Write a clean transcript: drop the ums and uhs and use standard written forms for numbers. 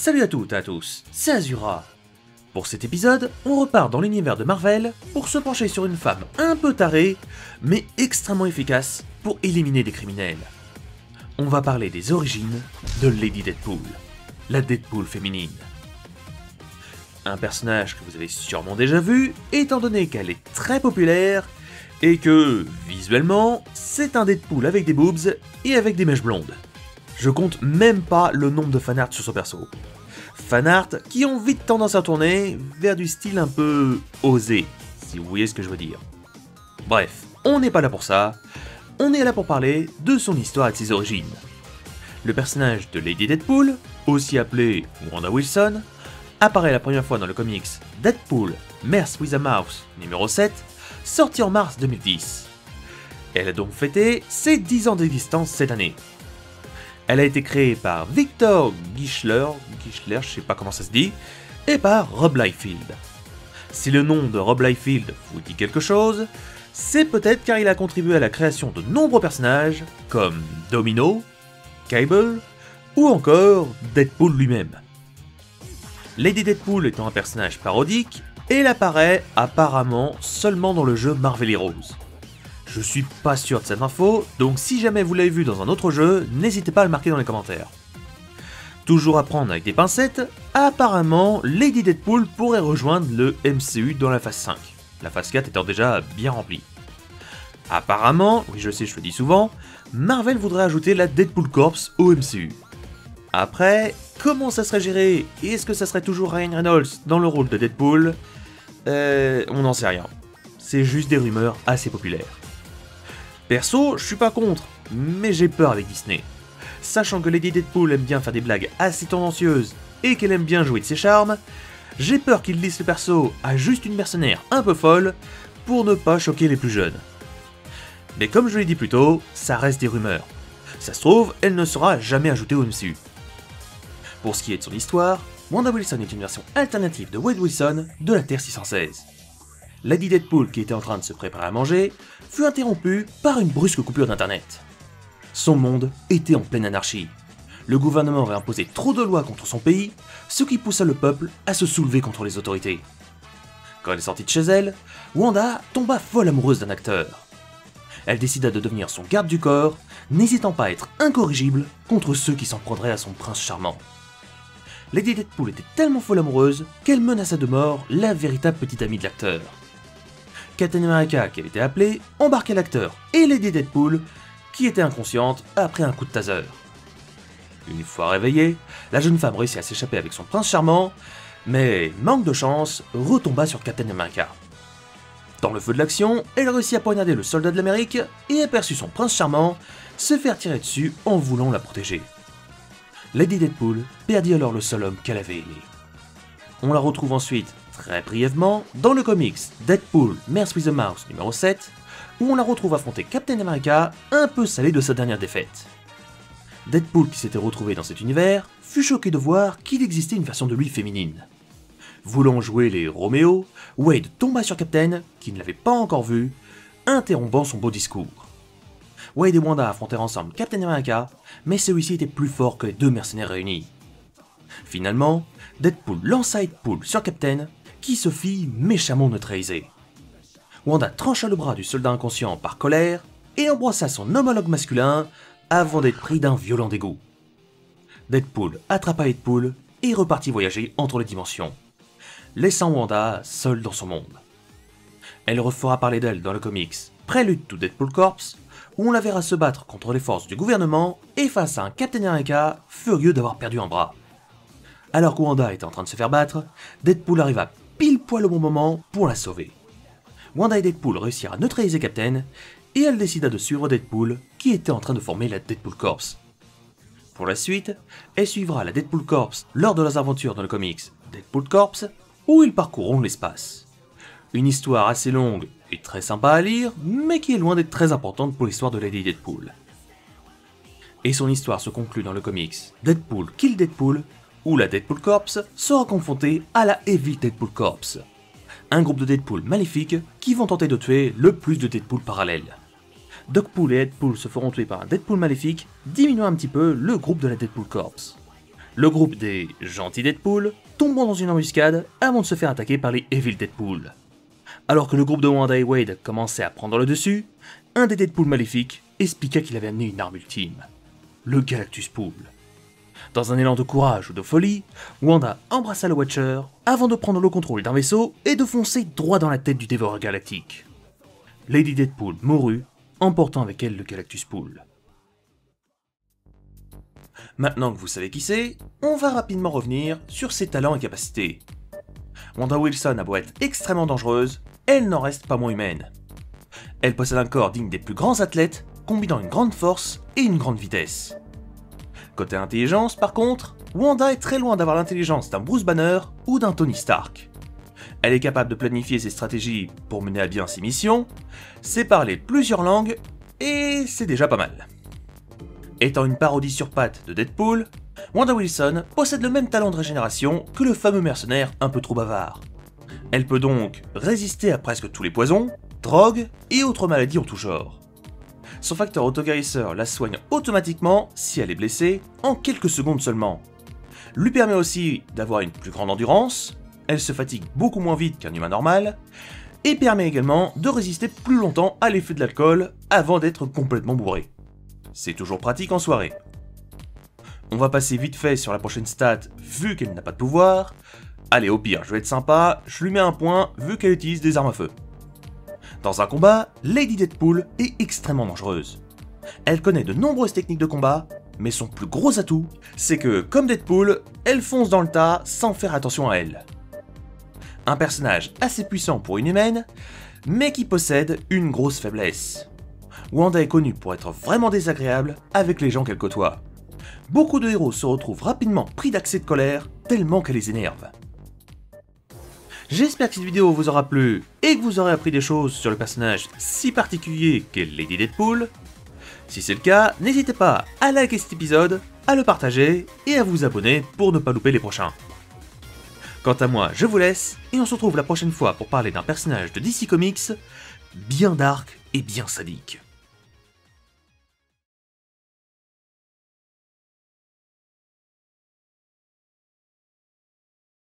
Salut à toutes et à tous, c'est Azura. Pour cet épisode, on repart dans l'univers de Marvel pour se pencher sur une femme un peu tarée, mais extrêmement efficace pour éliminer des criminels. On va parler des origines de Lady Deadpool, la Deadpool féminine. Un personnage que vous avez sûrement déjà vu, étant donné qu'elle est très populaire, et que, visuellement, c'est un Deadpool avec des boobs et avec des mèches blondes. Je compte même pas le nombre de fanarts sur son perso. Fanarts qui ont vite tendance à tourner vers du style un peu osé, si vous voyez ce que je veux dire. Bref, on n'est pas là pour ça, on est là pour parler de son histoire et de ses origines. Le personnage de Lady Deadpool, aussi appelée Wanda Wilson, apparaît la première fois dans le comics Deadpool Mess with a Mouse numéro 7, sorti en mars 2010. Elle a donc fêté ses 10 ans d'existence cette année. Elle a été créée par Victor Gischler, je sais pas comment ça se dit, et par Rob Liefeld. Si le nom de Rob Liefeld vous dit quelque chose, c'est peut-être car il a contribué à la création de nombreux personnages, comme Domino, Cable, ou encore Deadpool lui-même. Lady Deadpool étant un personnage parodique, elle apparaît apparemment seulement dans le jeu Marvel Heroes. Je suis pas sûr de cette info, donc si jamais vous l'avez vu dans un autre jeu, n'hésitez pas à le marquer dans les commentaires. Toujours à prendre avec des pincettes, apparemment Lady Deadpool pourrait rejoindre le MCU dans la phase 5, la phase 4 étant déjà bien remplie. Apparemment, oui je sais je le dis souvent, Marvel voudrait ajouter la Deadpool Corps au MCU. Après, comment ça serait géré et est-ce que ça serait toujours Ryan Reynolds dans le rôle de Deadpool on n'en sait rien. C'est juste des rumeurs assez populaires. Perso, je suis pas contre, mais j'ai peur avec Disney. Sachant que Lady Deadpool aime bien faire des blagues assez tendancieuses et qu'elle aime bien jouer de ses charmes, j'ai peur qu'ils lissent le perso à juste une mercenaire un peu folle pour ne pas choquer les plus jeunes. Mais comme je l'ai dit plus tôt, ça reste des rumeurs. Ça se trouve, elle ne sera jamais ajoutée au MCU. Pour ce qui est de son histoire, Wanda Wilson est une version alternative de Wade Wilson de la Terre 616. Lady Deadpool, qui était en train de se préparer à manger, fut interrompue par une brusque coupure d'internet. Son monde était en pleine anarchie. Le gouvernement aurait imposé trop de lois contre son pays, ce qui poussa le peuple à se soulever contre les autorités. Quand elle est sortie de chez elle, Wanda tomba folle amoureuse d'un acteur. Elle décida de devenir son garde du corps, n'hésitant pas à être incorrigible contre ceux qui s'en prendraient à son prince charmant. Lady Deadpool était tellement folle amoureuse qu'elle menaça de mort la véritable petite amie de l'acteur. Captain America, qui avait été appelé, embarqua l'acteur et Lady Deadpool, qui était inconsciente après un coup de taser. Une fois réveillée, la jeune femme réussit à s'échapper avec son prince charmant, mais, manque de chance, retomba sur Captain America. Dans le feu de l'action, elle réussit à poignarder le soldat de l'Amérique et aperçut son prince charmant se faire tirer dessus en voulant la protéger. Lady Deadpool perdit alors le seul homme qu'elle avait aimé. On la retrouve ensuite, très brièvement, dans le comics Deadpool Mess with a Mouse numéro 7, où on la retrouve affronter Captain America, un peu salé de sa dernière défaite. Deadpool, qui s'était retrouvé dans cet univers, fut choqué de voir qu'il existait une version de lui féminine. Voulant jouer les Roméo, Wade tomba sur Captain, qui ne l'avait pas encore vu, interrompant son beau discours. Wade et Wanda affrontèrent ensemble Captain America, mais celui-ci était plus fort que les deux mercenaires réunis. Finalement, Deadpool lança Deadpool sur Captain, qui se fit méchamment neutraliser. Wanda trancha le bras du soldat inconscient par colère et embrassa son homologue masculin avant d'être pris d'un violent dégoût. Deadpool attrapa Deadpool et repartit voyager entre les dimensions, laissant Wanda seule dans son monde. Elle refera parler d'elle dans le comics Prelude to Deadpool Corps, où on la verra se battre contre les forces du gouvernement et face à un Captain America furieux d'avoir perdu un bras. Alors que Wanda était en train de se faire battre, Deadpool arriva pile poil au bon moment pour la sauver. Wanda et Deadpool réussirent à neutraliser Captain, et elle décida de suivre Deadpool, qui était en train de former la Deadpool Corps. Pour la suite, elle suivra la Deadpool Corps lors de leurs aventures dans le comics Deadpool Corps, où ils parcourront l'espace. Une histoire assez longue et très sympa à lire, mais qui est loin d'être très importante pour l'histoire de Lady Deadpool. Et son histoire se conclut dans le comics Deadpool Kill Deadpool, où la Deadpool Corps sera confrontée à la Evil Deadpool Corps, un groupe de Deadpool maléfiques qui vont tenter de tuer le plus de Deadpool parallèles. Dogpool et Deadpool se feront tuer par un Deadpool maléfique, diminuant un petit peu le groupe de la Deadpool Corps. Le groupe des gentils Deadpool tomberont dans une embuscade avant de se faire attaquer par les Evil Deadpool. Alors que le groupe de Wanda et Wade commençait à prendre le dessus, un des Deadpool maléfiques expliqua qu'il avait amené une arme ultime, le Galactus Pool. Dans un élan de courage ou de folie, Wanda embrassa le Watcher avant de prendre le contrôle d'un vaisseau et de foncer droit dans la tête du dévoreur galactique. Lady Deadpool mourut, emportant avec elle le Galactus Pool. Maintenant que vous savez qui c'est, on va rapidement revenir sur ses talents et capacités. Wanda Wilson a beau être extrêmement dangereuse, elle n'en reste pas moins humaine. Elle possède un corps digne des plus grands athlètes, combinant une grande force et une grande vitesse. Côté intelligence, par contre, Wanda est très loin d'avoir l'intelligence d'un Bruce Banner ou d'un Tony Stark. Elle est capable de planifier ses stratégies pour mener à bien ses missions, sait parler plusieurs langues, et c'est déjà pas mal. Étant une parodie sur pattes de Deadpool, Wanda Wilson possède le même talent de régénération que le fameux mercenaire un peu trop bavard. Elle peut donc résister à presque tous les poisons, drogues et autres maladies en tout genre. Son facteur autoguérisseur la soigne automatiquement si elle est blessée en quelques secondes seulement. Lui permet aussi d'avoir une plus grande endurance, elle se fatigue beaucoup moins vite qu'un humain normal, et permet également de résister plus longtemps à l'effet de l'alcool avant d'être complètement bourré. C'est toujours pratique en soirée. On va passer vite fait sur la prochaine stat vu qu'elle n'a pas de pouvoir. Allez, au pire, je vais être sympa, je lui mets un point vu qu'elle utilise des armes à feu. Dans un combat, Lady Deadpool est extrêmement dangereuse. Elle connaît de nombreuses techniques de combat, mais son plus gros atout, c'est que, comme Deadpool, elle fonce dans le tas sans faire attention à elle. Un personnage assez puissant pour une humaine, mais qui possède une grosse faiblesse. Wanda est connue pour être vraiment désagréable avec les gens qu'elle côtoie. Beaucoup de héros se retrouvent rapidement pris d'accès de colère, tellement qu'elle les énerve. J'espère que cette vidéo vous aura plu et que vous aurez appris des choses sur le personnage si particulier qu'est Lady Deadpool. Si c'est le cas, n'hésitez pas à liker cet épisode, à le partager et à vous abonner pour ne pas louper les prochains. Quant à moi, je vous laisse et on se retrouve la prochaine fois pour parler d'un personnage de DC Comics bien dark et bien sadique.